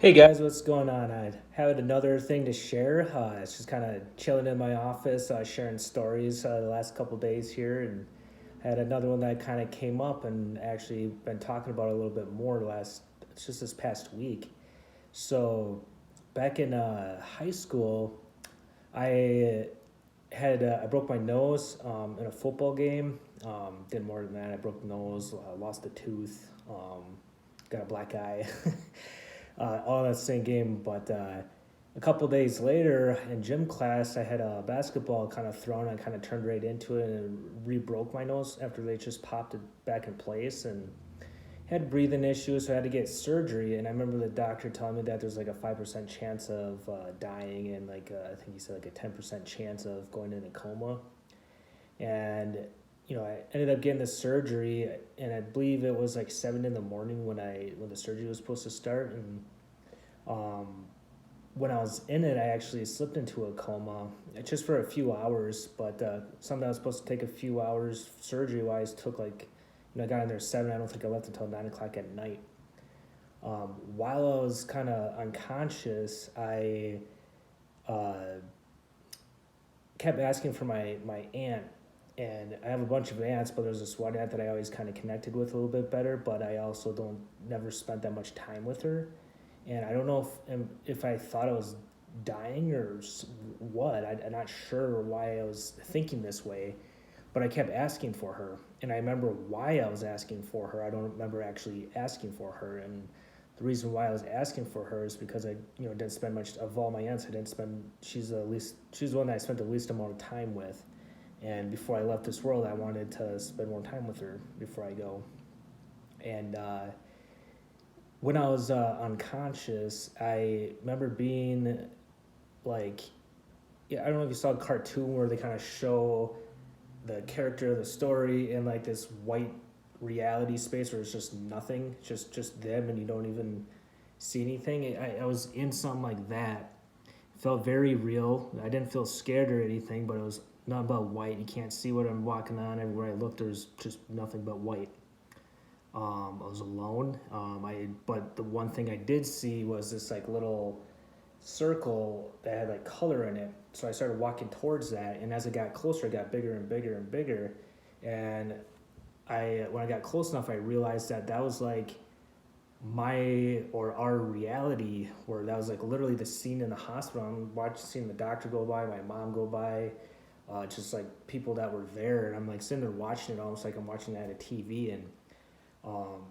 Hey guys, what's going on? I had another thing to share. It's just kind of chilling in my office, sharing stories the last couple days here, and I had another one that kind of came up and actually been talking about it a little bit more it's just this past week. So, back in high school, I I broke my nose in a football game. Did more than that. I broke the nose, lost a tooth, got a black eye. All in that same game. But a couple days later in gym class, I had a basketball kind of thrown. I kind of turned right into it and re-broke my nose after they just popped it back in place and had breathing issues, so I had to get surgery. And I remember the doctor telling me that there's like a 5% chance of dying, and I think he said like a 10% chance of going into coma. And I ended up getting the surgery, and I believe it was like 7 in the morning when the surgery was supposed to start. And um, when I was in it, I actually slipped into a coma just for a few hours. But something that was supposed to take a few hours surgery wise took I got in there at 7. I don't think I left until 9 o'clock at night. While I was kind of unconscious, I uh, kept asking for my aunt. And I have a bunch of aunts, but there's this one aunt that I always kind of connected with a little bit better, but I also don't never spent that much time with her. And I don't know if I thought I was dying or what. I'm not sure why I was thinking this way, but I kept asking for her, and I remember why I was asking for her. I don't remember actually asking for her, and the reason why I was asking for her is because I didn't spend much of all my aunts. I didn't spend. She's the one that I spent the least amount of time with, and before I left this world, I wanted to spend more time with her before I go. And when I was unconscious, I remember being like, yeah, I don't know if you saw a cartoon where they kind of show the character of the story in like this white reality space where it's just nothing, just them, and you don't even see anything. I was in something like that. It felt very real. I didn't feel scared or anything, but it was not about white. You can't see what I'm walking on. Everywhere I looked, there's just nothing but white. I was alone. But the one thing I did see was this like little circle that had like color in it. So I started walking towards that, and as I got closer, it got bigger and bigger and bigger. And when I got close enough, I realized that that was like my or our reality, where that was like literally the scene in the hospital. I'm watching, seeing the doctor go by, my mom go by, just like people that were there, and I'm like sitting there watching it, almost like I'm watching it at a TV. And um,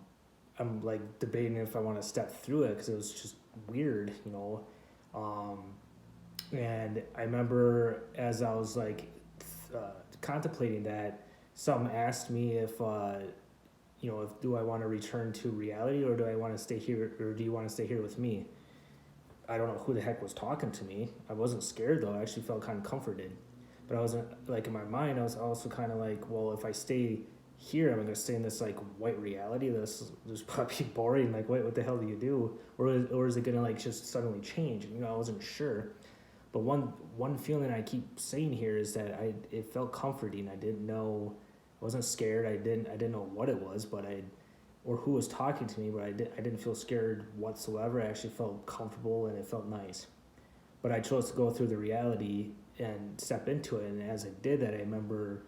I'm like debating if I want to step through it because it was just weird. Um, and I remember as I was like contemplating that, some asked me if do I want to return to reality, or do I want to stay here, or do you want to stay here with me? I don't know who the heck was talking to me. I wasn't scared though. I actually felt kind of comforted, but I wasn't like in my mind. I was also kind of like, well, if I stay here, I'm gonna stay in this like white reality. This probably boring. Like, what the hell do you do? Or is it gonna like just suddenly change? I wasn't sure. But one feeling I keep saying here is that it felt comforting. I didn't know, I wasn't scared. I didn't know what it was, but I or who was talking to me, but I didn't feel scared whatsoever. I actually felt comfortable and it felt nice. But I chose to go through the reality and step into it. And as I did that, I remember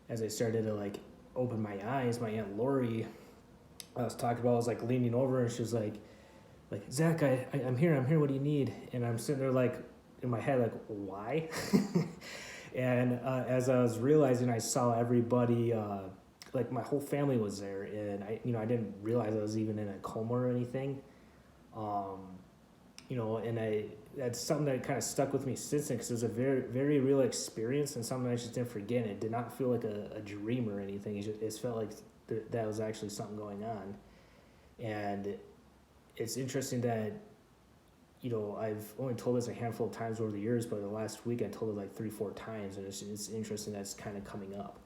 as I started to like open my eyes, my Aunt Lori, I was talking about, I was like leaning over, and she was like Zach, I'm here, what do you need? And I'm sitting there like in my head like, why? And as I was realizing, I saw everybody, like my whole family was there, and I didn't realize I was even in a coma or anything. um, and that's something that kind of stuck with me since then, because it was a very very real experience and something I just didn't forget. It did not feel like a dream or anything. It felt like that was actually something going on. And it's interesting that I've only told this a handful of times over the years, but the last week I told it like 3 4 times, and it's interesting that's kind of coming up.